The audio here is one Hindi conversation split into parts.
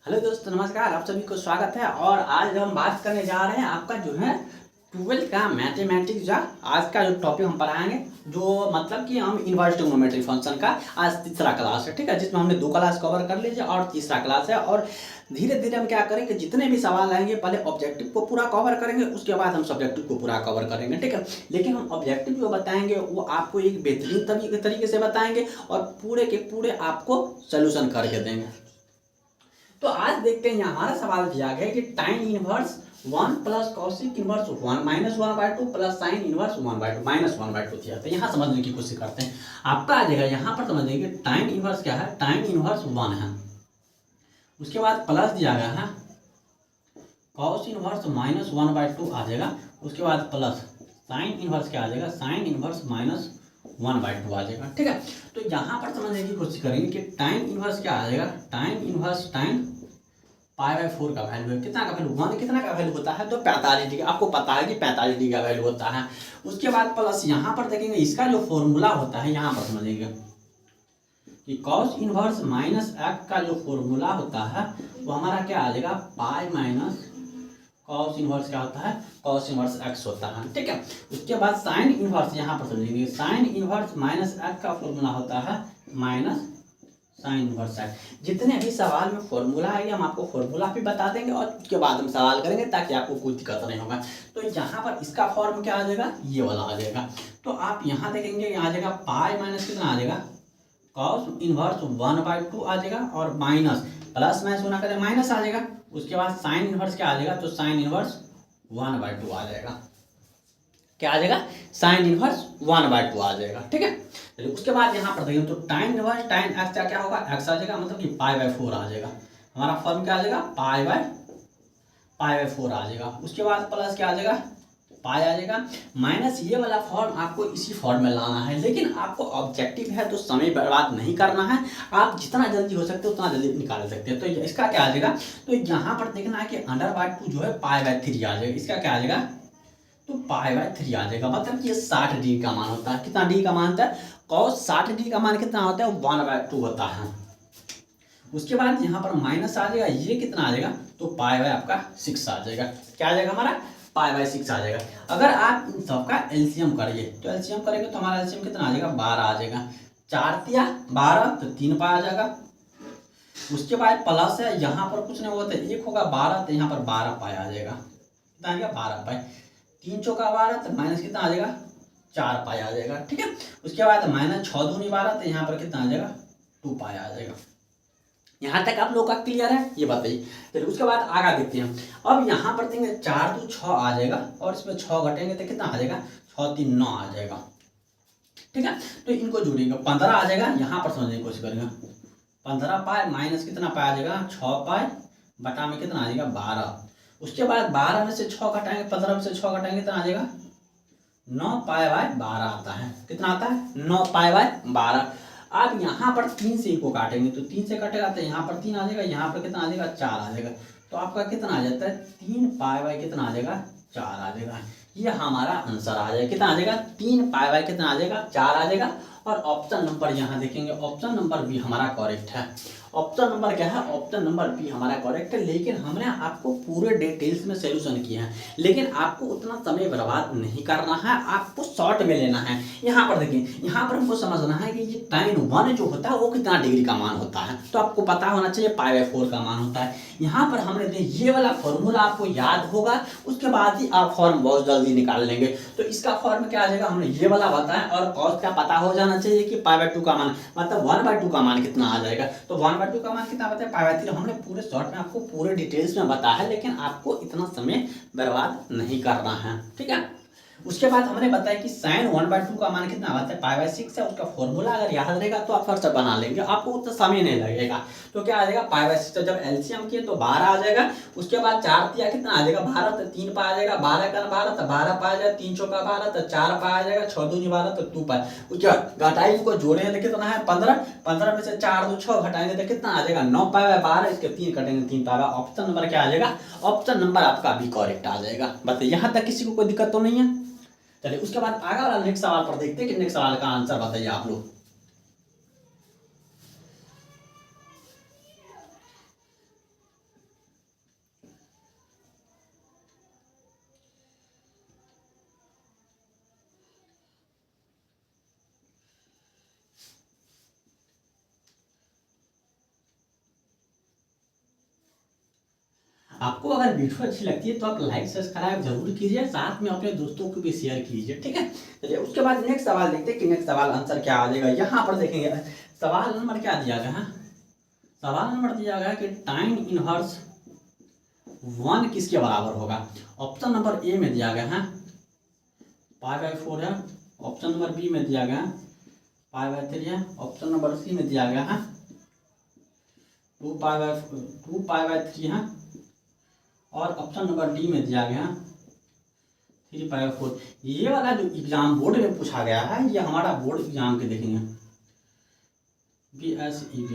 हेलो दोस्तों, नमस्कार। आप सभी को स्वागत है। और आज हम बात करने जा रहे हैं आपका जो है 12th का मैथमेटिक्स का आज का जो टॉपिक हम पढ़ाएंगे, जो मतलब कि हम इनवर्स ट्रिग्नोमेट्री फंक्शन का आज तीसरा क्लास है। ठीक है, जिसमें हमने 2 क्लास कवर कर लीजिए और तीसरा क्लास है। और धीरे धीरे हम क्या करेंगे, जितने भी सवाल आएंगे पहले ऑब्जेक्टिव को पूरा कवर करेंगे, उसके बाद हम सब्जेक्टिव को पूरा कवर करेंगे। ठीक है, लेकिन हम ऑब्जेक्टिव जो बताएंगे वो आपको एक बेहतरीन तरीके से बताएंगे और पूरे के पूरे आपको सोल्यूशन करके देंगे। तो आज देखते हैं, यहाँ हमारा सवाल दिया गया है कि टाइन inverse 1 plus cosec inverse 1 minus 1/2 plus sine inverse 1/2 minus 1/2 दिया। तो यहाँ समझने की कोशिश करते हैं। आपका आ जाएगा यहाँ पर समझ कि टाइन इनवर्स क्या है। टाइन इनवर्स 1 है, उसके बाद प्लस दिया गया है कॉस इनवर्स माइनस 1/2 आ जाएगा, उसके बाद प्लस साइन इनवर्स क्या आ जाएगा, साइन इनवर्स माइनस 1/2 आ जाएगा। ठीक है, तो यहाँ पर समझने की कोशिश करेंगे कि टाइन इनवर्स क्या आ जाएगा। टाइन इनवर्स टाइन π/4 का वैल्यू है। कितना का वैल्यू, 1 कितना का वैल्यू होता है, तो 45 डिग्री। आपको पता है कि 45 डिग्री का वैल्यू होता है। उसके बाद प्लस यहाँ पर देखेंगे इसका जो फॉर्मूला होता है, यहाँ पर समझेंगे कि कॉस इनवर्स माइनस एक्स का जो फॉर्मूला होता है वो हमारा क्या आ जाएगा, पाई माइनस कॉस इनवर्स क्या होता है, कॉस इनवर्स एक्स होता है। ठीक है, उसके बाद साइन इनवर्स यहाँ पर समझेंगे, साइन इनवर्स माइनस एक्स का फॉर्मूला होता है माइनस साइन इनवर्स एक्स। जितने भी सवाल में फॉर्मूला आएगा हम आपको फॉर्मूला भी बता देंगे और उसके बाद हम सवाल करेंगे ताकि आपको कोई दिक्कत नहीं होगा। तो यहाँ पर इसका फॉर्म क्या आ जाएगा, ये वाला आ जाएगा। तो आप यहाँ देखेंगे, यहाँ आ जाएगा पाई माइनस कितना आ जाएगा, कॉस इनवर्स 1/2 आ जाएगा और माइनस प्लस माइनस गुना करें माइनस आ जाएगा। उसके बाद साइन इनवर्स क्या आ जाएगा, तो साइन इनवर्स 1/2 आ जाएगा। क्या आ जाएगा, साइन इनवर्स 1/2 आ जाएगा। ठीक है, चलिए उसके बाद यहाँ पर देखिए तो टाइन इनवर्स टाइन एक्स का क्या होगा, एक्स आ जाएगा, मतलब कि π/4 आ जाएगा। हमारा फॉर्म क्या आ जाएगा, π/4 आ जाएगा। उसके बाद प्लस क्या आ जाएगा, पाई आ जाएगा माइनस। ये वाला फॉर्म आपको इसी फॉर्म में लाना है, लेकिन आपको ऑब्जेक्टिव है तो समय बर्बाद नहीं करना है। आप जितना जल्दी हो सकते हो उतना जल्दी निकाल सकते हैं। तो इसका क्या आ जाएगा, तो यहाँ पर देखना है कि अंडर/2 जो है π/3 आ जाएगा। इसका क्या आ जाएगा, तो π/3 आ जाएगा, मतलब कि ये 60 डिग्री का मान होता है। कितना डिग्री का मान होता है, कॉस 60 डिग्री का मान कितना होता है, 1/2 होता है। उसके बाद यहाँ पर माइनस आ जाएगा, ये कितना आ जाएगा, तो आपका 6 आ जाएगा। क्या आ जाएगा हमारा, π/6 आ जाएगा। अगर आप इन सबका एलसीएम करिए तो एलसीएम करेंगे तो हमारा एलसीएम कितना आ जाएगा, 12 आ जाएगा। 4 तिया 12 तो 3 पाई आ जाएगा। उसके बाद प्लस है, यहाँ पर कुछ नहीं होता, 1 होगा 12 तो यहाँ पर 12 पाई आ जाएगा। कितना आ जाएगा, 12 पाई। 3 चौका 12 तो माइनस कितना आ जाएगा, 4 पाई आ जाएगा। ठीक है, उसके बाद माइनस 6 दूनी 12 तो यहाँ पर कितना आ जाएगा, 2 पाई आ जाएगा। यहाँ तक आप लोग का क्लियर है, ये बताइए। चलिए उसके बाद आगे देखते हैं। अब यहाँ पर देंगे 4 2 6 आ जाएगा और इसमें 6 घटेंगे तो कितना आ जाएगा, 6 3 9 आ जाएगा। ठीक है, तो इनको जोड़ेंगे 15 आ जाएगा। यहाँ पर समझने की कोशिश करेंगे, 15 पाई माइनस कितना पाई आ जाएगा, 6 पाई बटा में कितना आ जाएगा, 12। उसके बाद 12 में से 6 घटाएंगे, 15 में से 6 घटाएंगे कितना आ जाएगा, 9 π/12 आता है। कितना आता है, 9 π/12। आप यहाँ पर 3 से इनको काटेंगे तो 3 से कटेगा तो यहाँ पर 3 आ जाएगा, यहाँ पर कितना आ जाएगा, 4 आ जाएगा। तो आपका कितना आ जाता है, 3 π/ कितना आ जाएगा, 4 आ जाएगा। ये हमारा आंसर आ जाएगा। कितना आ जाएगा, 3 π/ कितना आ जाएगा, 4 आ जाएगा। और ऑप्शन नंबर यहाँ देखेंगे, ऑप्शन नंबर बी हमारा करेक्ट है। ऑप्शन नंबर क्या है, ऑप्शन नंबर बी हमारा करेक्ट है। लेकिन हमने आपको पूरे डिटेल्स में सोल्यूशन किया है, लेकिन आपको उतना समय बर्बाद नहीं करना है, आपको शॉर्ट में लेना है। यहाँ पर देखिए, यहाँ पर हमको समझना है कि ये टाइन 1 जो होता है वो कितना डिग्री का मान होता है, तो आपको पता होना चाहिए π/4 का मान होता है। यहाँ पर हमने ये वाला फॉर्मूला आपको याद होगा, उसके बाद ही आप फॉर्म बहुत जल्दी निकाल लेंगे। तो इसका फॉर्म क्या आ जाएगा, हमने ये वाला बताया और कॉस का पता हो जाना चाहिए कि π/2 का मान मतलब 1/2 का मान कितना आ जाएगा। तो 1/2 का मान कितना बताया, π/3। हमने पूरे शॉर्ट में आपको पूरे डिटेल्स में बताया है, लेकिन आपको इतना समय बर्बाद नहीं करना है। ठीक है, उसके बाद हमने बताया कि साइन 1/2 का मान कितना आता है, π/6 है। उसका फॉर्मूला अगर याद रहेगा तो आप फर्स्ट बना लेंगे, आपको उतना समय नहीं लगेगा। तो क्या आ जाएगा, π/6 जब एलसीएम किए तो 12 आ जाएगा। उसके बाद 4 तिया कितना आ जाएगा, 12 तो 3 पाई आ जाएगा, 12 का 12 तो 12 पाई आ जाएगा, 3 चौका 12 तो 4 पाई आ जाएगा, 6 दूनी 12 तो 2 पाई। उसके बाद घटाई को जोड़ेंगे तो कितना है, 15। 15 में से 4 2 6 घटाएंगे तो कितना आ जाएगा, 9 π/12। इसके 3 कटेंगे, 3 पाई। ऑप्शन नंबर क्या आ जाएगा, ऑप्शन नंबर आपका भी करेक्ट आ जाएगा। बताइए, यहाँ तक किसी को कोई दिक्कत तो नहीं है। चलिए उसके बाद आगे वाला नेक्स्ट सवाल पर देखते हैं कि नेक्स्ट सवाल का आंसर बताइए आप लोग। आपको अगर वीडियो अच्छी लगती है तो आप लाइक सब्सक्राइब जरूर कीजिए, साथ में अपने दोस्तों को भी शेयर कीजिए, ठीक है। चलिए उसके बाद नेक्स्ट सवाल देखते हैं कि नेक्स्ट सवाल आंसर क्या आ जाएगा। यहाँ पर देखेंगे सवाल नंबर क्या दिया गया है, सवाल नंबर दिया गया कि tan इनवर्स 1 किसके बराबर होगा। ऑप्शन नंबर ए में दिया गया है π/4 है, ऑप्शन नंबर बी में दिया गया है π/3 है, ऑप्शन नंबर सी में दिया गया है 2π/3 है, और ऑप्शन नंबर डी में दिया गया 3π/4। ये वाला जो एग्जाम बोर्ड में पूछा गया है, ये हमारा बोर्ड एग्जाम के देखेंगे BSEB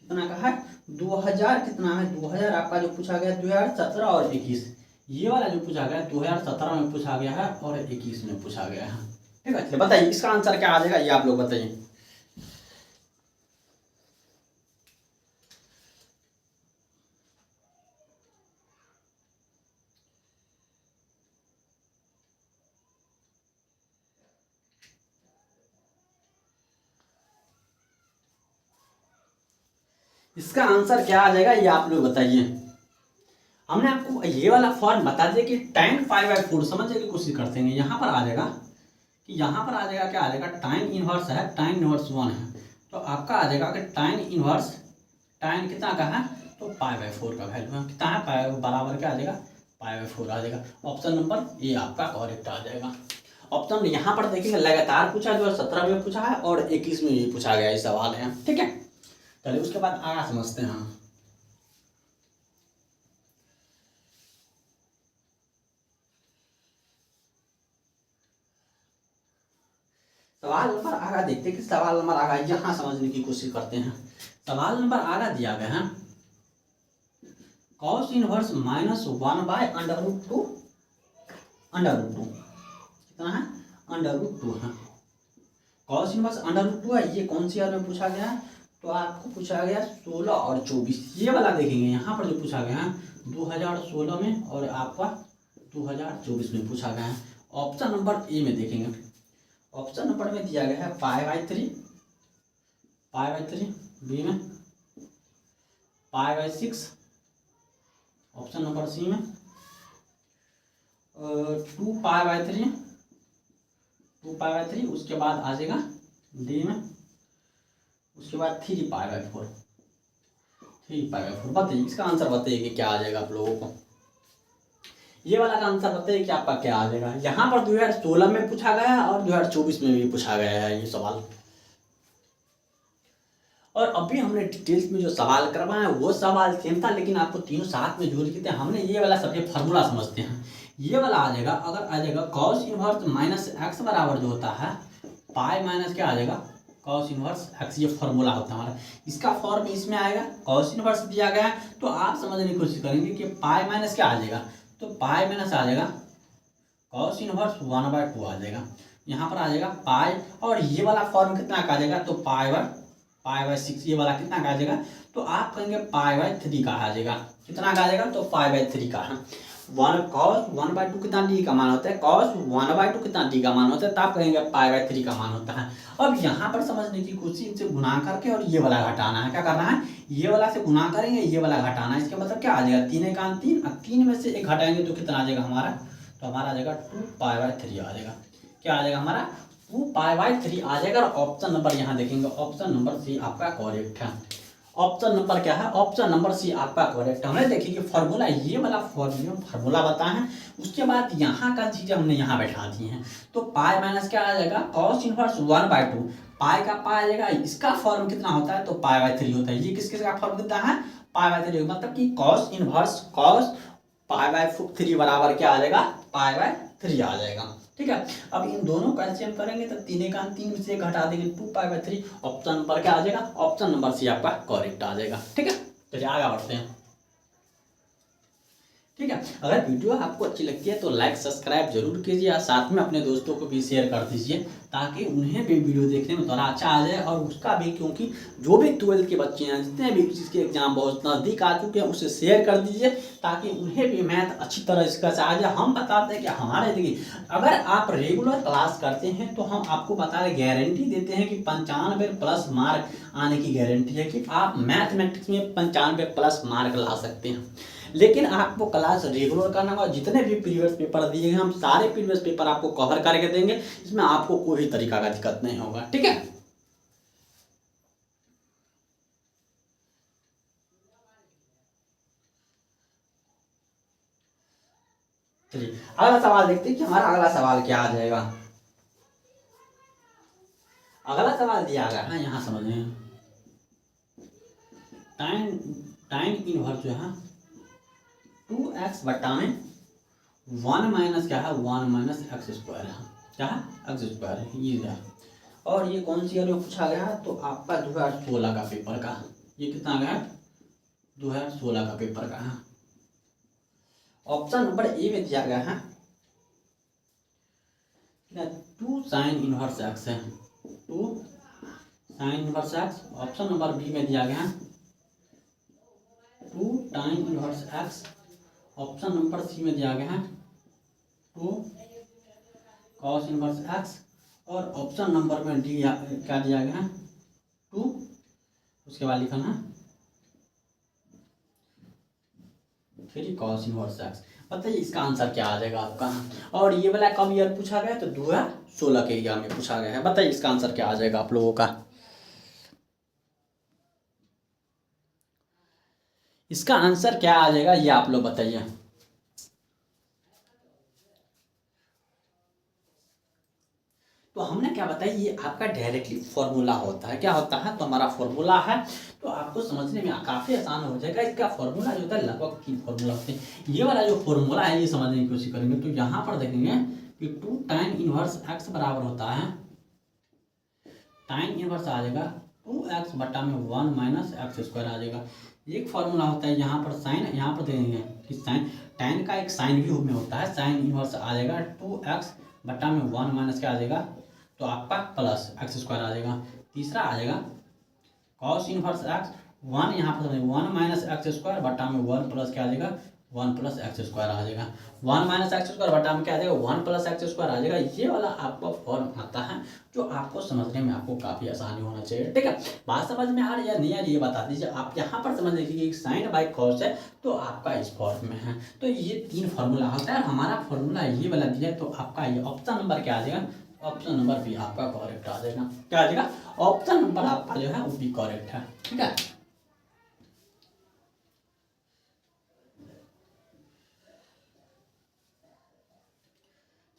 कितना का है 2000 कितना है 2000 आपका जो पूछा गया 2017 और 21। ये वाला जो पूछा गया 2017 में पूछा गया है और 21 में पूछा गया है, ठीक है। चलिए बताइए इसका आंसर क्या आ जाएगा, ये आप लोग बताइए। इसका आंसर क्या आ जाएगा ये आप लोग बताइए। हमने आपको ये वाला फॉर्म बता दिया कि tan π/4 समझने की कोशिश करते हैं। यहाँ पर आ जाएगा कि यहाँ पर आ जाएगा क्या आ जाएगा tan इनवर्स है, tan इनवर्स 1 है, तो आपका आ जाएगा कि tan इनवर्स tan कितना का है तो π/4 का वैल्यू है, कितना है पाई बराबर क्या आ जाएगा π/4 आ जाएगा। ऑप्शन नंबर ए आपका करेक्ट आ जाएगा। ऑप्शन यहाँ पर देखेंगे लगातार पूछा, 2017 में पूछा है और 21 में भी पूछा गया ये सवाल है, ठीक है। चलिए उसके बाद आगे समझते हैं हम। सवाल नंबर आगा देखते हैं कि सवाल नंबर आगा यहाँ समझने की कोशिश करते हैं। सवाल नंबर आगा दिया गया है cos इनवर्स -1/√2 कितना है √2 है। cos इनवर्स √2 है, ये कौन सी ईयर में पूछा गया है तो आपको पूछा गया 16 और 24। ये वाला देखेंगे यहाँ पर जो पूछा गया है 2016 में और आपका 2024 में पूछा गया है। ऑप्शन नंबर ए में देखेंगे, ऑप्शन नंबर में दिया गया है π/3, बी में π/6, ऑप्शन नंबर सी में 2π/3, उसके बाद आ जाएगा डी में, उसके बाद 3π/4। बताइए इसका आंसर बताइए कि क्या आ जाएगा आप लोगों को। ये वाला का आंसर बताइए कि आपका क्या आ जाएगा। यहाँ पर 2016 में पूछा गया है और 2024 में भी पूछा गया है ये सवाल। और अभी हमने डिटेल्स में जो सवाल करवाए वो सवाल सेम था, लेकिन आपको तीनों साथ में जोड़ के थे। हमने ये वाला सबसे फार्मूला समझते हैं। ये वाला आ जाएगा, अगर आ जाएगा cos इनवर्स -x बराबर जो होता है पाई माइनस क्या आ जाएगा cos इनवर्स x, ये फार्मूला होता है हमारा। इसका फॉर्म इसमें आएगा, cos इनवर्स दिया गया है तो आप समझने की कोशिश करेंगे कि पाई माइनस क्या आ जाएगा तो पाई माइनस आ जाएगा cos इनवर्स 1/2 आ जाएगा। यहाँ पर आ जाएगा पाई, और ये वाला फॉर्म कितना का आ जाएगा तो पाई/6। ये वाला कितना का आ जाएगा तो आप कहेंगे पाई/3 का आ जाएगा। कितना का आ जाएगा तो पाई/3 का है। cos 1/2 कितना डी का मान होता है, cos 1/2 कितना डी का मान होता है, तो आप कहेंगे पाई/3 का मान होता है। अब यहाँ पर समझने की कोशिश, इनसे गुना करके और ये वाला घटाना है। क्या करना है, ये वाला से गुना करेंगे, ये वाला घटाना है। इसका मतलब क्या आ जाएगा 3 का 3, और 3 में से 1 घटाएंगे तो कितना आ जाएगा हमारा, तो हमारा आ जाएगा 2π/3 आ जाएगा। क्या आ जाएगा हमारा 2π/3 आ जाएगा। और ऑप्शन नंबर यहाँ देखेंगे, ऑप्शन नंबर सी आपका करेक्ट है। ऑप्शन नंबर क्या है, ऑप्शन नंबर सी आपका करेक्ट। हमने देखी कि फार्मूला, ये वाला फार्मूला बताया है, उसके बाद यहाँ का चीज़ें हमने यहाँ बैठा दी हैं। तो पाई माइनस क्या आ जाएगा cos इनवर्स 1/2, पाई का पाई आ जाएगा। इसका फॉर्म कितना होता है तो पाई/3 होता है। ये किसके का फॉर्म कितना है पाई/3, मतलब कि cos इनवर्स cos पाई/3 बराबर क्या आ जाएगा पाई/3 आ जाएगा, ठीक है। अब इन दोनों का एलसीएम करेंगे तो 3 का 3 में से 1 घटा देंगे 2π/3। ऑप्शन नंबर क्या आ जाएगा, ऑप्शन नंबर सी आपका करेक्ट आ जाएगा, ठीक है। चलिए आगे बढ़ते हैं। ठीक है। अगर वीडियो आपको अच्छी लगती है तो लाइक सब्सक्राइब जरूर कीजिए और साथ में अपने दोस्तों को भी शेयर कर दीजिए ताकि उन्हें भी वीडियो देखने में थोड़ा अच्छा आ जाए और उसका भी, क्योंकि जो भी 12th के बच्चे हैं जितने भी जिसके एग्जाम बहुत नज़दीक आ चुके हैं उसे शेयर कर दीजिए ताकि उन्हें भी मैथ अच्छी तरह इसका आ जाए। हम बताते हैं कि हमारे देखिए अगर आप रेगुलर क्लास करते हैं तो हम आपको बता रहे गारंटी देते हैं कि 95+ मार्क आने की गारंटी है कि आप मैथमेटिक्स में 95+ मार्क ला सकते हैं। लेकिन आपको क्लास रेगुलर करना होगा। जितने भी प्रीवियस पेपर दिए हैं हम सारे प्रीवियस पेपर आपको कवर करके देंगे, इसमें आपको कोई तरीका का दिक्कत नहीं होगा। ठीक है। चलिए अगला सवाल देखते हैं कि हमारा अगला सवाल क्या आ जाएगा। अगला सवाल दिया गया है यहाँ समझें, टाइन टाइन इनवर्स जो है 2x बटा में 1 माइनस क्या है 1 माइनस एक्स स्क्वायर है, क्या है एक्स स्क्वायर है ये है। और ये कौन सी ईयर में पूछा गया है तो आपका 2016 का पेपर का, ये कितना गया है 2016 का पेपर का है। ऑप्शन नंबर ए में दिया गया है 2 साइन इनवर्स एक्स है, 2 sine inverse x. Option number B में दिया गया है 2 tan inverse x. Option number C में दिया गया है 2 कॉस इनवर्स एक्स। और ऑप्शन नंबर में डी क्या दिया गया है 2, उसके बाद लिखना है 3 कॉस इनवर्स एक्स। बताइए इसका आंसर क्या आ जाएगा आपका। और ये वाला कब ईयर पूछा गया तो 2016 के ईयर में पूछा गया है। बताइए इसका आंसर क्या आ जाएगा आप लोगों का। इसका आंसर क्या आ जाएगा ये आप लोग बताइए। तो हमने क्या बताया ये आपका डायरेक्टली फॉर्मूला होता है। क्या होता है तो हमारा फॉर्मूला है तो आपको समझने में काफ़ी आसान हो जाएगा। इसका फॉर्मूला जो होता है लगभग 3 फॉर्मूला होते हैं। ये वाला जो फॉर्मूला है ये समझने की कोशिश करेंगे तो यहाँ पर देखेंगे कि 2 टाइन इनवर्स एक्स बराबर होता है, टाइन इनवर्स आ जाएगा 2x बटा में 1 माइनस एक्स स्क्वायर आ जाएगा। एक फॉर्मूला होता है यहाँ पर साइन, यहाँ पर देखेंगे कि साइन टाइन का एक साइन भी में होता है, साइन इनवर्स आ जाएगा 2x बटा में 1 माइनस क्या आ जाएगा तो आपका प्लस एक्स स्क्वायर आ जाएगा। तीसरा आ जाएगा कॉस इनवर्स एक्स 1, यहाँ पर 1 माइनस एक्स स्क्वायर बटा में 1 प्लस क्या आ जाएगा 1 प्लस एक्स स्क्वायर आ जाएगा। 1 माइनस एक्स स्क्वायर बटा में क्या आ जाएगा 1 प्लस एक्स स्क्वायर आ जाएगा। ये वाला आपका फॉर्म आता है जो आपको समझने में आपको काफ़ी आसानी होना चाहिए। ठीक है, बात समझ में आ रही है नहीं आ रही है बता दीजिए। आप यहाँ पर समझ लीजिए कि साइन बाई कॉस है तो आपका इस फॉर्म में है। तो ये 3 फॉर्मूला होता है और हमारा फॉर्मूला ये वाला दिया है तो आपका ये ऑप्शन नंबर क्या आ जाएगा, ऑप्शन नंबर बी आपका करेक्ट आ जाएगा। क्या आ जाएगा ऑप्शन नंबर आपका जो है वो भी करेक्ट है। ठीक है,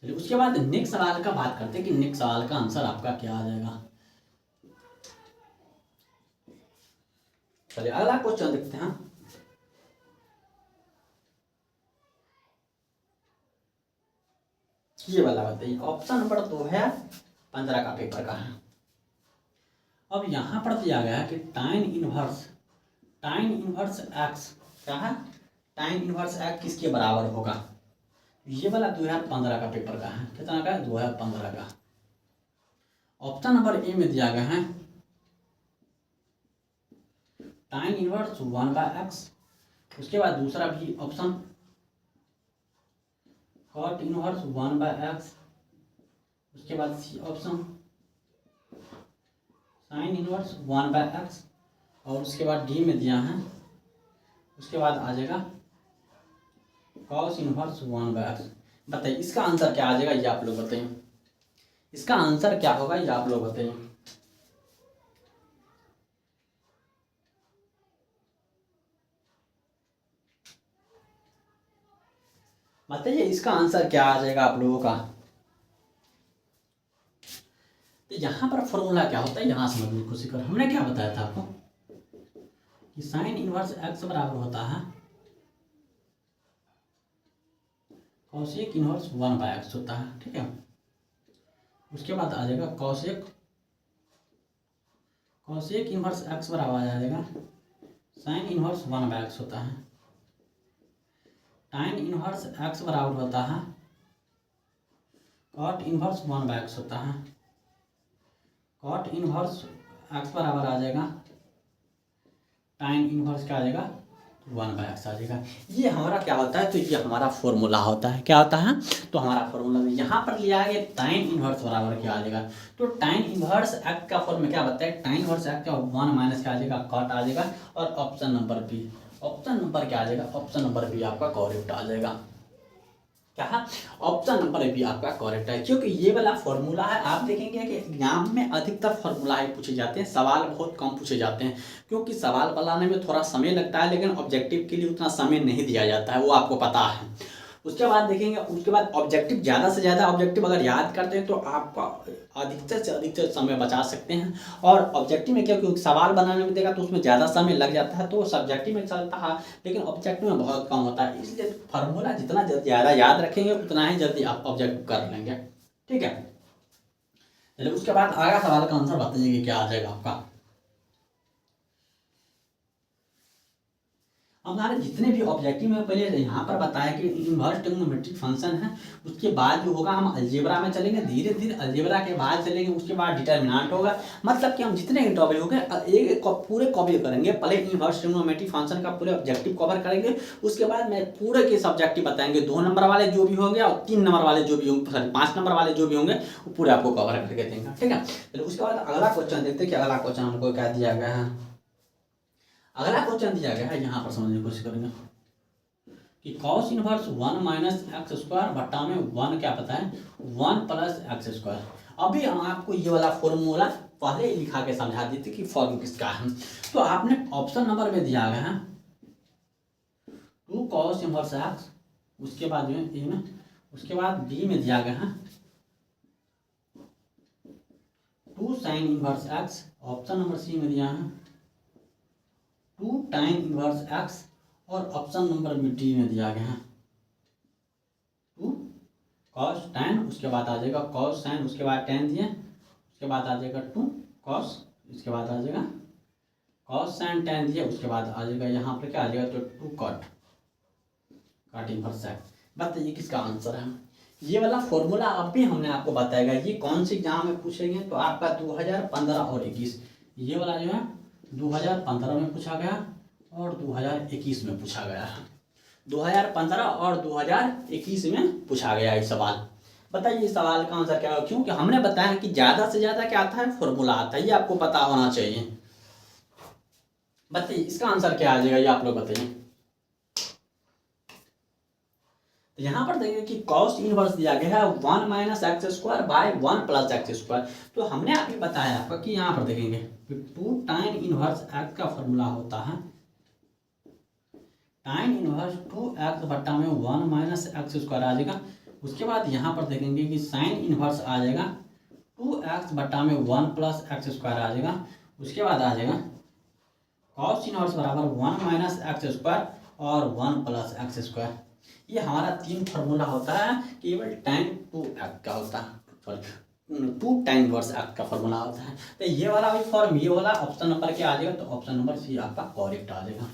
चलिए उसके बाद नेक्स्ट सवाल का बात करते हैं कि नेक्स्ट सवाल का आंसर आपका क्या आ जाएगा। चलिए अगला क्वेश्चन देखते हैं। ये वाला बताइए, ऑप्शन नंबर 2015 का पेपर का है। अब यहाँ पर दिया गया है कि टाइन इनवर्स एक्स क्या है, टाइन इनवर्स एक्स किसके बराबर होगा। ये वाला 2015 का पेपर का है। कितना का है 2015 का। ऑप्शन नंबर ए में दिया गया है टाइन इनवर्स 1/x। उसके बाद दूसरा भी ऑप्शन कॉट इनवर्स 1/x। उसके बाद C option sine inverse 1/x। और उसके बाद डी में दिया है, उसके बाद आ जाएगा कॉस इनवर्स 1/x। बताइए इसका आंसर क्या आ जाएगा ये आप लोग बताइए। इसका आंसर क्या होगा ये आप लोग बताइए। बताइए इसका आंसर क्या आ जाएगा आप लोगों का। तो यहाँ पर फॉर्मूला क्या होता है यहाँ समझने की कोशिश करो। हमने क्या बताया था आपको कि साइन इनवर्स एक्स बराबर होता है कॉसेक इनवर्स 1/x होता है। ठीक है, उसके बाद आ जाएगा कॉसेक इनवर्स एक्स बराबर आ जाएगा साइन इनवर्स 1/x होता है। tan इनवर्स x बराबर होता है cot इनवर्स 1/x होता है। cot इनवर्स x बराबर आ जाएगा tan इनवर्स क्या आ जाएगा 1/x आ जाएगा। ये हमारा क्या होता है, तो ये हमारा फॉर्मूला होता है। क्या होता है, तो हमारा फॉर्मूला यहाँ पर लिया गया tan इनवर्स बराबर क्या आ जाएगा, तो tan इनवर्स x का फॉर्मूला क्या बताया, tan इनवर्स x का 1 माइनस क्या आ जाएगा cot आ जाएगा। और option number B, option number क्या आ जाएगा, ऑप्शन नंबर बी आपका करेक्ट आ जाएगा। क्या है, ऑप्शन नंबर बी आपका करेक्ट है, क्योंकि ये वाला फॉर्मूला है। आप देखेंगे कि एग्जाम में अधिकतर फॉर्मूला ही पूछे जाते हैं, सवाल बहुत कम पूछे जाते हैं, क्योंकि सवाल बनाने में थोड़ा समय लगता है, लेकिन ऑब्जेक्टिव के लिए उतना समय नहीं दिया जाता है, वो आपको पता है। उसके बाद देखेंगे, उसके बाद ऑब्जेक्टिव ज़्यादा से ज़्यादा ऑब्जेक्टिव अगर याद करते हैं तो आपका अधिकतर से अधिकतर समय बचा सकते हैं। और ऑब्जेक्टिव में क्योंकि सवाल बनाने में देगा तो उसमें ज़्यादा समय लग जाता है, तो सब्जेक्टिव में चलता है, लेकिन ऑब्जेक्टिव में बहुत कम होता है। इसलिए फार्मूला जितना ज़्यादा याद रखेंगे उतना ही जल्दी आप ऑब्जेक्टिव कर लेंगे। ठीक है, चलिए उसके बाद आगे सवाल का आंसर बताइए क्या आ जाएगा आपका। हमारे जितने भी ऑब्जेक्टिव में पहले यहाँ पर बताया कि इनवर्स ट्रिग्नोमेट्रिक फंक्शन है, उसके बाद जो होगा हम अलजेब्रा में चलेंगे, धीरे धीरे अलजेब्रा के बाद चलेंगे, उसके बाद डिटर्मिनेंट होगा। मतलब कि हम जितने भी टॉपिक होंगे एक पूरे कवर करेंगे। पहले इनवर्स ट्रिग्नोमेट्रिक फंक्शन का पूरे ऑब्जेक्टिव कवर करेंगे, उसके बाद मैं पूरे के सब्जेक्टिव बताएंगे, 2 नंबर वाले जो भी होंगे और 3 नंबर वाले जो भी होंगे, सॉरी 5 नंबर वाले जो भी होंगे वो पूरे आपको कवर करके देंगे। ठीक है, चलो उसके बाद अगला क्वेश्चन देखते हैं कि अगला क्वेश्चन हमको क्या दिया गया है। अगला क्वेश्चन दिया गया है, यहाँ पर समझने की कोशिश करेंगे कि cos inverse 1 minus x square बट्टा में 1 क्या पता है 1 प्लस एक्स स्क्वायर। अभी हम आपको ये वाला फॉर्मूला पहले लिखा के समझा देते कि फॉर्म किसका है। तो आपने ऑप्शन नंबर में दिया गया है 2 cos इनवर्स एक्स, उसके बाद में ए में, उसके बाद बी में दिया गया है 2 sin inverse x, option number C में दिया है 2 tan इनवर्स एक्स, और ऑप्शन नंबर में डी में दिया गया है 2 cos tan, उसके बाद आ जाएगा cos sin, उसके बाद tan दिए, उसके बाद आ जाएगा 2 cos, इसके बाद आ जाएगा cos sin tan दिए, उसके बाद आ जाएगा यहाँ पर क्या आ जाएगा तो 2 cot इनवर्स एक्स। बताइए किसका आंसर है। ये वाला फॉर्मूला अभी हमने आपको बताएगा, ये कौन से एग्जाम में पूछेंगे, तो आपका 2015 और 21, ये वाला जो है 2015 में पूछा गया और 2021 में पूछा गया है। 2015 और 2021 में पूछा गया ये सवाल। बताइए इस सवाल का आंसर क्या होगा, क्योंकि हमने बताया कि ज़्यादा से ज़्यादा क्या आता है फॉर्मूला आता है, ये आपको पता होना चाहिए। बताइए इसका आंसर क्या आ जाएगा, ये आप लोग बताइए। तो यहाँ पर देखिए कि cos इनवर्स दिया गया है 1 minus x square by 1 plus x square. तो हमने अभी बताया आपको कि यहाँ पर देखेंगे 2 tan इनवर्स एक्स का फॉर्मूला होता है tan इनवर्स 2x बट्टा में 1 माइनस एक्स स्क्वायर आ जाएगा। उसके बाद यहाँ पर देखेंगे कि sin इनवर्स आ जाएगा 2x बट्टा में 1 प्लस एक्स स्क्वायर आ जाएगा। उसके बाद आ जाएगा cos इनवर्स बराबर 1 माइनस एक्स स्क्वायर और 1 प्लस एक्स स्क्वायर। ये हमारा 3 फार्मूला होता है, केवल tan 2x का होता है, सॉरी 2 tan इनवर्स x का फार्मूला होता है। तो ये वाला भी फॉर्म, ये वाला ऑप्शन नंबर क्या आ जाएगा, तो ऑप्शन नंबर सी आपका करेक्ट आ जाएगा।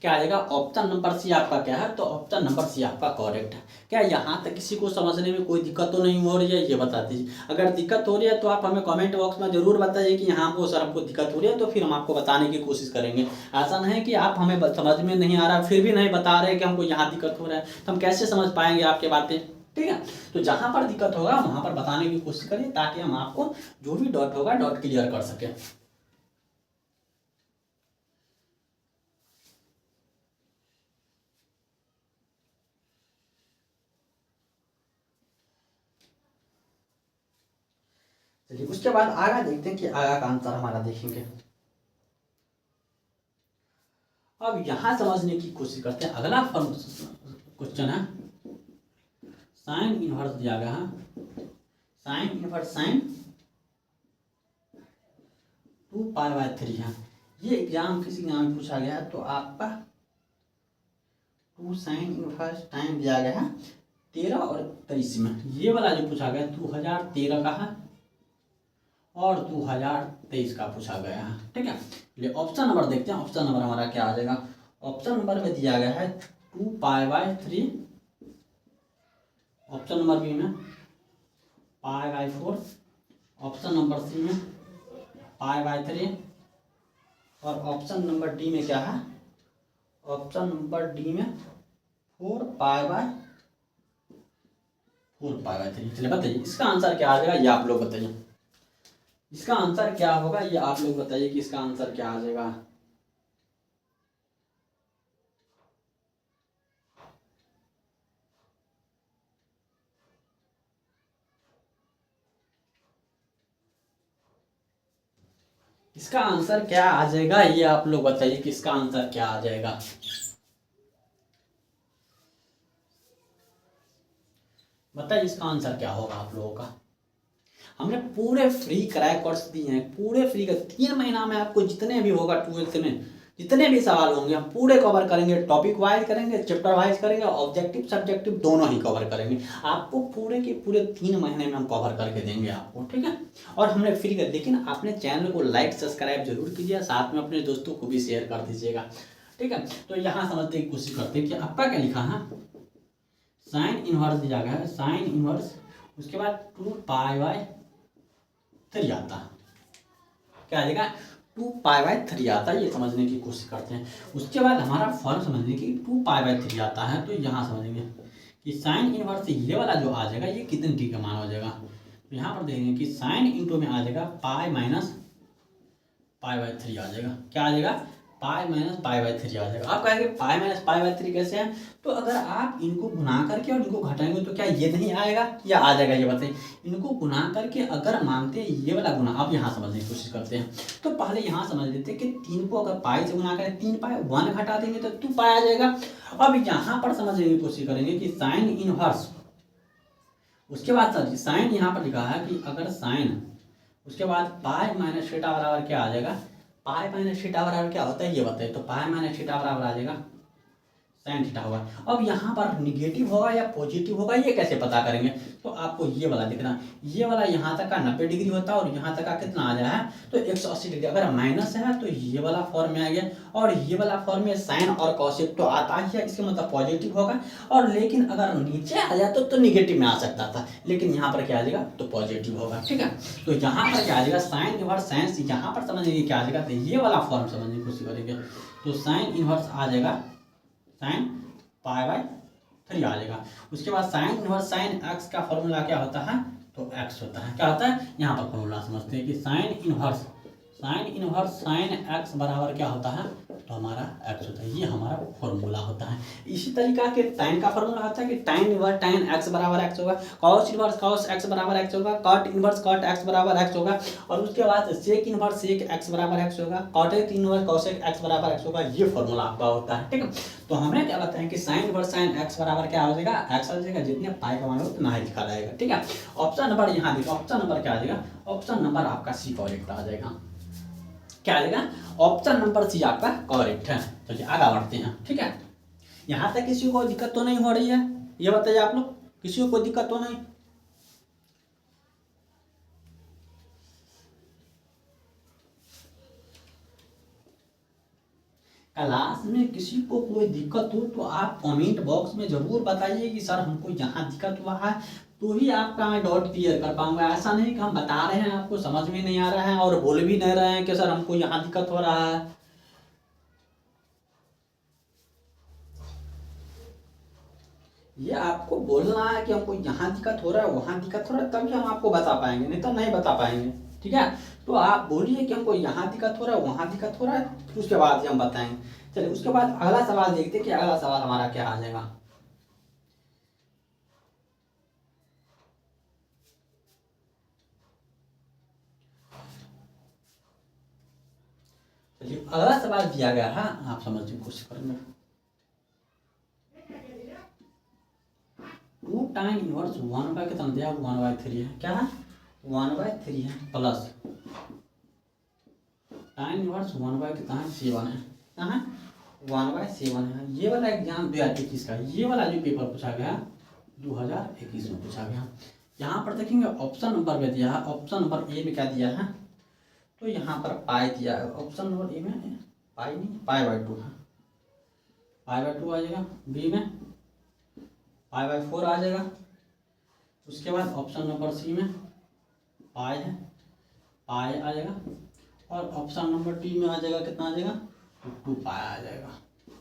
क्या आ जाएगा, ऑप्शन नंबर सी आपका क्या है, तो ऑप्शन नंबर सी आपका करेक्ट है। क्या यहाँ तक किसी को समझने में कोई दिक्कत तो नहीं हो रही है, ये बता दीजिए। अगर दिक्कत हो रही है तो आप हमें कमेंट बॉक्स में जरूर बताइए कि यहाँ को सर हमको दिक्कत हो रही है, तो फिर हम आपको बताने की कोशिश करेंगे। ऐसा नहीं है कि आप हमें समझ में नहीं आ रहा फिर भी नहीं बता रहे कि हमको यहाँ दिक्कत हो रहा है, तो हम कैसे समझ पाएंगे आपके बातें। ठीक है, तो जहाँ पर दिक्कत होगा वहाँ पर बताने की कोशिश करिए, ताकि हम आपको जो भी डाउट होगा डाउट क्लियर कर सकें। चलिए उसके बाद आगे देखते हैं कि आगे का आंसर हमारा देखेंगे। अब यहाँ समझने की कोशिश करते हैं। अगला क्वेश्चन है साइन इनवर्स दिया गया है, साइन इनवर्स साइन 2π/3 है। ये एग्जाम किसी एग्जाम में पूछा गया है, तो आपका 2 साइन इनवर्स टाइम दिया गया है 13 और 23 में। ये वाला जो पूछा गया 2013 का है और 2023 का पूछा गया है। ठीक है, ऑप्शन नंबर देखते हैं, ऑप्शन नंबर हमारा क्या आ जाएगा। ऑप्शन नंबर में दिया गया है 2π/3, ऑप्शन नंबर बी में π/4, ऑप्शन नंबर सी में π/3 और ऑप्शन नंबर डी में क्या है, ऑप्शन नंबर डी में 4π/3। चलिए बताइए इसका आंसर क्या आ जाएगा, ये आप लोग बताइए इसका आंसर क्या होगा, ये आप लोग बताइए कि इसका आंसर क्या आ जाएगा। इसका आंसर क्या आ जाएगा, ये आप लोग बताइए कि इसका आंसर क्या आ जाएगा। बताइए इसका आंसर क्या होगा आप लोगों का। हमने पूरे फ्री क्रैक कोर्स दिए हैं, पूरे फ्री का 3 महीना में आपको जितने भी होगा 12th में जितने भी सवाल होंगे हम पूरे कवर करेंगे, टॉपिक वाइज करेंगे, चैप्टर वाइज करेंगे, ऑब्जेक्टिव सब्जेक्टिव दोनों ही कवर करेंगे। आपको पूरे के पूरे 3 महीने में हम कवर करके देंगे आपको, ठीक है। और हमने फ्री कर, लेकिन आपने चैनल को लाइक सब्सक्राइब जरूर कीजिए, साथ में अपने दोस्तों को भी शेयर कर दीजिएगा, ठीक है। तो यहाँ समझने की कोशिश करते हैं कि आपका क्या लिखा है, साइन इनवर्स दिया गया है, साइन इनवर्स, उसके बाद 2π/3 आता है, क्या आ जाएगा 2π/3 आता है, ये समझने की कोशिश करते हैं। उसके बाद हमारा फॉर्म समझने की 2π/3 आता है, तो यहाँ समझेंगे कि साइन इनवर्स ये वाला जो आ जाएगा ये कितने टी का मान हो जाएगा। तो यहाँ पर देखेंगे कि साइन इंटू में आ जाएगा π-π/3 आ जाएगा, क्या आ जाएगा π-π/3 आ जाएगा। आप कहेंगे π-π/3 कैसे है, तो अगर आप इनको गुना करके और इनको घटाएंगे तो क्या ये नहीं आएगा या आ जाएगा, ये बताइए। इनको गुना करके अगर मानते हैं ये वाला गुना, अब यहाँ समझने की कोशिश करते हैं। तो पहले यहाँ समझ लेते हैं कि 3 को अगर पाई से गुना करें 3π, 1 घटा देंगे तो 2π आ जाएगा। अब यहाँ पर समझने की कोशिश करेंगे कि साइन इनवर्स, उसके बाद सर साइन यहाँ पर लिखा है कि अगर साइन उसके बाद पाई माइनस थीटा बराबर क्या आ जाएगा, पाई माइनस थीटा बराबर क्या होता है ये बताइए। तो पाई माइनस थीटा बराबर आ जाएगा साइन थीटा होगा। अब यहाँ पर निगेटिव होगा या पॉजिटिव होगा ये कैसे पता करेंगे, तो आपको ये वाला देखना, ये वाला यहाँ तक का 90 डिग्री होता है और यहाँ तक का कितना आ जाए तो 180 डिग्री। अगर माइनस है तो ये वाला फॉर्म में आ गया, और ये वाला फॉर्म में साइन और कॉसेक तो आता ही है, इसका मतलब पॉजिटिव होगा। और लेकिन अगर नीचे आ जाए तो निगेटिव में आ सकता था, लेकिन यहाँ पर क्या आ जाएगा तो पॉजिटिव होगा, ठीक है। तो यहाँ पर क्या आ जाएगा साइन इनवर्स साइंस, यहाँ पर समझेंगे क्या आ जाएगा, तो ये वाला फॉर्म समझने की कोशिश करेंगे। तो साइन इनवर्स आ जाएगा साइन π/3 आ जाएगा। उसके बाद साइन इनवर्स साइन एक्स का फॉर्मूला क्या होता है, तो एक्स होता है, क्या होता है यहाँ पर फॉर्मूला समझते हैं कि साइन इनवर्स साइन एक्स बराबर क्या होता है, तो हमारा एक्स होता है, ये हमारा फॉर्मूला होता है। इसी तरीका के टाइन का फॉर्मूला होता है कि टाइन इनवर्स टाइन एक्स बराबर एक्स होगा, कॉस इनवर्स कॉस एक्स बराबर एक्स होगा, कॉट इनवर्स कॉट एक्स बराबर एक्स होगा, और उसके बाद सेक इनवर्स सेक एक्स बराबर एक्स होगा, कॉटेक इनवर्स कॉसेक एक्स बराबर एक्स होगा। ये फॉर्मूला आपका होता है, ठीक है। तो हमें क्या बताएं कि साइन इनवर्स साइन एक्स बराबर क्या हो जाएगा, एक्स आ जाएगा, जितने पाई का मान हो उतना ही लिखा जाएगा, ठीक है। ऑप्शन नंबर यहाँ देखो, ऑप्शन नंबर क्या आ जाएगा, ऑप्शन नंबर आपका सी करेक्ट आ जाएगा, क्या आ जाएगा ऑप्शन नंबर सी आपका करेक्ट है। चलिए आगे बढ़ते हैं, ठीक है। यहाँ तक किसी को दिक्कत तो नहीं हो रही है, ये बताइए आप लोग, किसी को दिक्कत तो नहीं। क्लास में किसी को कोई दिक्कत हो तो आप कमेंट बॉक्स में जरूर बताइए कि सर हमको यहाँ दिक्कत हुआ है, तो ही आपका मैं डाउट क्लियर कर पाऊंगा। ऐसा नहीं कि हम बता रहे हैं आपको समझ में नहीं आ रहा है और बोल भी नहीं रहे हैं कि सर हमको यहाँ दिक्कत हो रहा है। ये आपको बोलना है कि हमको यहाँ दिक्कत हो रहा है वहाँ दिक्कत हो रहा है, तभी हम आपको बता पाएंगे, नहीं तो नहीं बता पाएंगे, ठीक है। तो आप बोलिए कि हमको यहाँ दिक्कत हो रहा है वहाँ दिक्कत हो रहा है, फिर उसके बाद ही हम बताएंगे। चलिए उसके बाद अगला सवाल देखते हैं कि अगला सवाल हमारा क्या आ जाएगा। चलिए अगला सवाल दिया गया है, आप समझने की कोशिश करेंगे। 2 टाइम इनवर्स 1 बाय कितना दिया, 1/3 है, क्या है 1/3 है, प्लस टाइम इनवर्स 1 बाय कितना है 7 है, क्या है 1/7 है। ये वाला एग्जाम 2021 का, ये वाला जो पेपर पूछा गया 2021 में पूछा गया। यहाँ पर देखेंगे ऑप्शन नंबर में दिया है, ऑप्शन नंबर ए में क्या दिया है, तो यहाँ पर पाई दिया है, ऑप्शन नंबर ए में पाई नहीं, π/2 है, π/2 आ जाएगा, बी में π/4 आ जाएगा। उसके बाद ऑप्शन नंबर सी में पाई है, पाई आ जाएगा। और ऑप्शन नंबर डी में आ जाएगा, कितना आ जाएगा, 2 पाई आ जाएगा।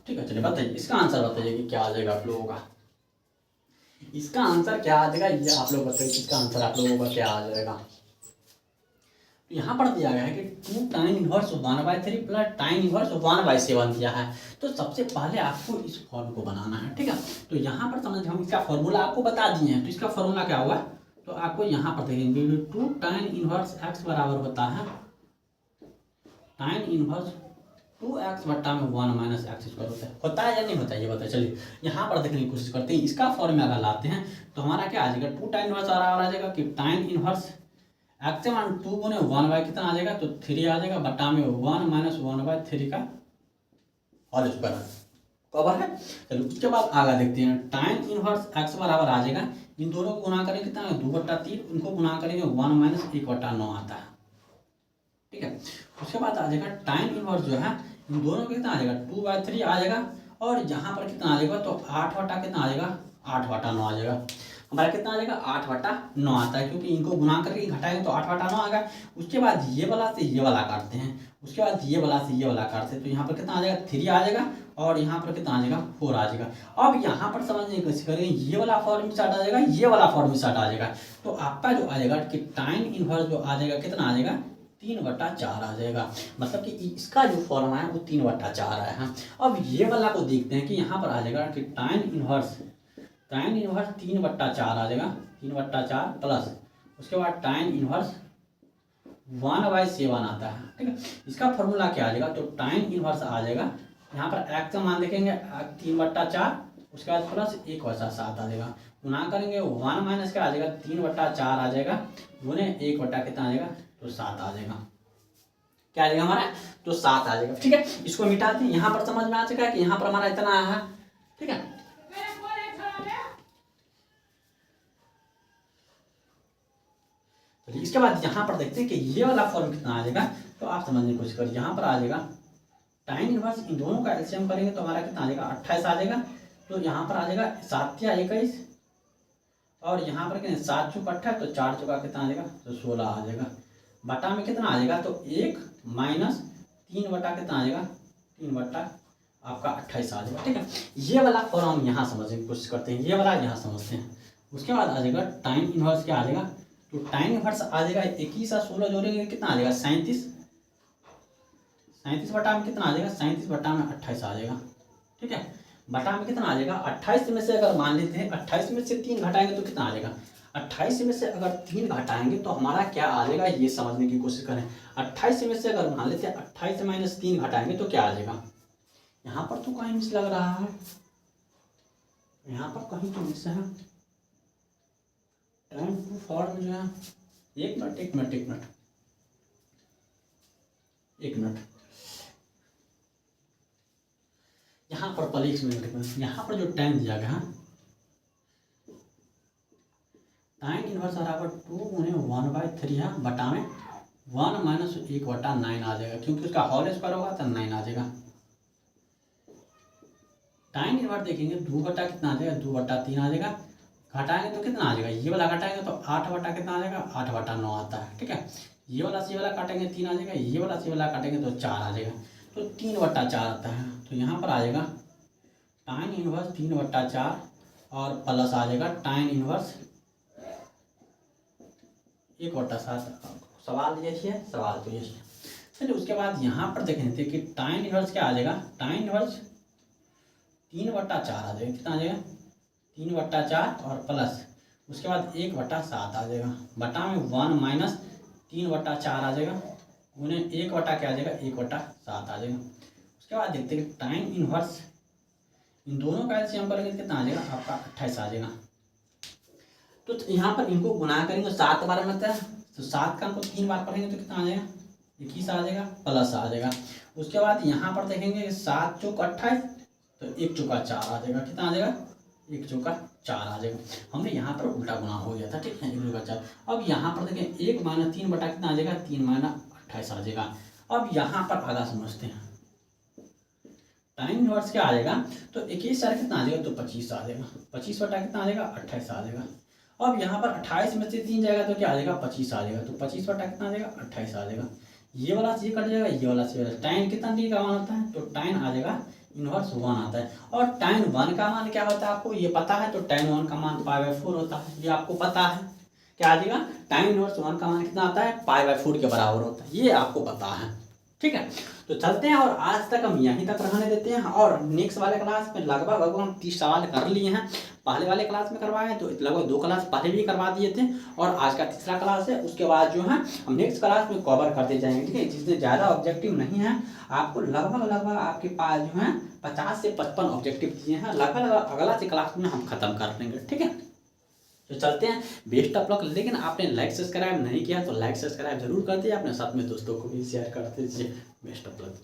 ठीक है, चलिए बताइए इसका आंसर बताइए कि क्या आ जाएगा आप लोगों का। इसका आंसर क्या आ जाएगा ये आप लोग बताइए, इसका आंसर आप लोगों का क्या आ जाएगा। तो यहाँ पर दिया गया है कि 2 tan inverse 1/3 plus tan inverse 1/7 दिया है। तो सबसे पहले आपको इस फॉर्म को बनाना है। ठीक है, तो यहाँ पर समझ हम इसका फॉर्मूला आपको बता दिए हैं। तो इसका फॉर्मूला क्या होगा, तो आपको यहाँ पर देखेंगे 2 tan इनवर्स x बराबर होता है tan इनवर्स 2x बट्टा में 1 - x² होता है या नहीं होता है ये बताइए। चलिए यहाँ पर देखने की कोशिश करते हैं। इसका फॉर्मूला अगर लाते हैं तो हमारा क्या आ जाएगा, 2 tan इनवर्स बराबर आ जाएगा कि tan इनवर्स x से 2 गुने 1 कितना आ जाएगा, तो 3 आ जाएगा बट्टा में 1 - 1/3 का होल स्क्वायर कवर है। चलो उसके बाद आगे देखते हैं। tan इनवर्स x बराबर आ जाएगा, इन दोनों को गुना करेंगे कितना है 2/3, उनको गुना करेंगे 1 - 1/9 आता है। ठीक है, उसके बाद आ जाएगा tan इनवर्स जो है इन दोनों का कितना आ जाएगा 2/3 आ जाएगा। और यहाँ पर कितना आ जाएगा, तो 8 बटा कितना आ जाएगा 8/9 आ जाएगा। हमारा कितना आ जाएगा 8/9 आता है, क्योंकि इनको गुना करके घटाएंगे तो 8/9 आएगा। उसके बाद ये वाला से ये वाला काटते हैं, उसके बाद ये वाला से ये वाला काटते हैं, तो यहाँ पर कितना आ जाएगा 3 आ जाएगा। और यहाँ पर कितना आ जाएगा 4 आ जाएगा। अब यहाँ पर समझने की कोशिश करेंगे, ये वाला फॉर्म में स्टार्ट आ जाएगा, ये वाला फॉर्म में स्टार्ट आ जाएगा। तो आपका जो आ जाएगा कि tan इनवर्स जो आ जाएगा कितना आ जाएगा 3/4 आ जाएगा। मतलब कि इसका जो फॉर्म है वो 3/4 है। हाँ, अब ये वाला को देखते हैं कि यहाँ पर आ जाएगा कि tan इनवर्स 3/4 आ जाएगा, 3/4 प्लस उसके बाद tan इनवर्स 1/7 आता है। ठीक है, इसका फॉर्मूला क्या आ जाएगा, तो tan इनवर्स आ जाएगा, यहाँ पर x का मान देखेंगे 3/4, उसके बाद प्लस 1/7 आ जाएगा, गुना करेंगे 1 माइनस क्या आ जाएगा 3/4 आ जाएगा, गुने 1 बटा कितना आ जाएगा, तो 7 आ जाएगा। क्या आ जाएगा हमारा, तो 7 आ जाएगा। ठीक है, इसको मिटाते हैं। यहाँ पर समझ में आ चुका है कि यहाँ पर हमारा इतना आया है। ठीक है, इसके बाद यहाँ पर देखते हैं कि ये वाला फॉर्म कितना आ जाएगा। तो आप समझने की कोशिश करिए, यहाँ पर आ जाएगा tan इनवर्स इन दोनों का एलसीएम करेंगे तो हमारा कितना आ जाएगा 28 आ जाएगा। तो यहाँ पर आ जाएगा 7 या 21, और यहाँ पर कितना 7 चौक 28, तो 4 चौका कितना आ जाएगा, तो 16 आ जाएगा। बटा में कितना आ जाएगा, तो 1 माइनस 3 बटा कितना आ जाएगा 3 बटा आपका 28 आ जाएगा। ठीक है, ये वाला फॉर्म हम यहाँ समझने की कोशिश करते हैं, ये वाला यहाँ समझते हैं। उसके बाद आ जाएगा tan इनवर्स क्या आ जाएगा, तो tan इनवर्स आ जाएगा 21 और 16 जोड़ेंगे कितना आ जाएगा 37, 37 बटा में कितना आ जाएगा 37 बटा में 28 आ जाएगा। ठीक है, बटा में कितना आ जाएगा 28 में से अगर मान लेते हैं 28 में से 3 घटाएंगे तो कितना आ जाएगा 28 में से अगर 3 घटाएंगे तो हमारा क्या आ जाएगा, ये समझने की कोशिश करें। 28 में से अगर मान लेते हैं 28 माइनस 3 घटाएंगे तो क्या आ जाएगा। यहाँ पर तो कहीं मिस लग रहा है, यहाँ पर कहीं तो मिस है। tan टू फॉर्म जो है, एक मिनट यहाँ पर पहले 1 मिनट, यहाँ पर जो tan दिया गया है tan इनवर्स बराबर 2 गुने 1/3 है, बटा में 1 माइनस 1/9 आ जाएगा, क्योंकि उसका होल स्क्वायर होगा तो 9 आ जाएगा। tan इनवर्स देखेंगे 2 बटा कितना आ जाएगा 2/3 आ जाएगा, घटाएंगे तो कितना आ जाएगा, ये वाला घटाएंगे तो 8 बटा कितना आ जाएगा 8/9 आता है। ठीक है, ये वाला से वाला काटेंगे 3 आ जाएगा, ये वाला से वाला काटेंगे तो 4 आ जाएगा, तो 3/4 आता है। तो यहाँ पर आ जाएगा tan इनवर्स 3/4 और प्लस आ जाएगा tan इनवर्स 1/7। सवाल ये है, सवाल तो ये है। चलिए उसके बाद यहाँ पर देख लेते हैं कि tan इनवर्स क्या आ जाएगा, tan इनवर्स 3/4 आ जाएगा, कितना आ जाएगा 3/4 और प्लस उसके बाद 1/7 आ जाएगा, बटा में 1 माइनस 3/4 आ जाएगा, गुने 1 बटा क्या आ जाएगा 1/7 आ जाएगा। उसके बाद देखते हैं tan इनवर्स इन दोनों का एलसीएम करेंगे कितना आ जाएगा आपका 28 आ जाएगा। तो यहाँ पर इनको गुना करेंगे 7 बार मतलब, तो 7 का हमको 3 बार पढ़ेंगे तो कितना आ जाएगा 21 आ जाएगा, प्लस आ जाएगा। उसके बाद यहाँ पर देखेंगे 7 चौक 28, तो 1 चौका 4 आ जाएगा, कितना आ जाएगा 1 चौका 4 आ जाएगा। हमने यहाँ पर उल्टा गुना हो गया था। ठीक है, 1 चौका 4। अब यहाँ पर देखें 1 माइनस 3 बटा कितना आ जाएगा 3 माइनस 28 आ जाएगा। अब यहाँ पर आधा समझते हैं। टाइन इनवर्स क्या आ जाएगा, तो 21/4 कितना आ जाएगा, तो 25 आ जाएगा। 25/4 कितना आ जाएगा, 28 आ जाएगा। अब यहाँ पर 28 में से 3 जाएगा तो क्या आ जाएगा, 25 आ जाएगा। तो 25/4 कितना आ जाएगा, 28 आ जाएगा। ये वाला चीज कट जाएगा, ये वाला चीज। टाइन कितना डी का मान होता है, तो टाइन आ जाएगा इनवर्स 1 आता है। और टाइन 1 का मान क्या होता है आपको ये पता है, तो टाइन 1 का मान π/4 होता है, ये आपको पता है। क्या आ जाएगा, टाइन इनवर्स 1 का मान कितना आता है, π/4 के बराबर होता है, ये आपको पता है। ठीक है, तो चलते हैं और आज तक हम यहीं तक रहने देते हैं। और नेक्स्ट वाले क्लास में लगभग हम 30 सवाल कर लिए हैं। पहले वाले क्लास में करवाए तो लगभग 2 क्लास पहले भी करवा दिए थे, और आज का तीसरा क्लास है। उसके बाद जो है हम नेक्स्ट क्लास में कवर करते जाएंगे। ठीक है, जिसमें ज़्यादा ऑब्जेक्टिव नहीं है, आपको लगभग आपके पास जो है 50 से 55 ऑब्जेक्टिव दिए हैं। लगभग अगला से क्लास में हम खत्म कर देंगे। ठीक है, तो चलते हैं, बेस्ट ऑफ लक। लेकिन आपने लाइक सब्सक्राइब नहीं किया तो लाइक सब्सक्राइब जरूर कर दीजिए, अपने साथ में दोस्तों को भी शेयर कर दीजिए। Best of luck.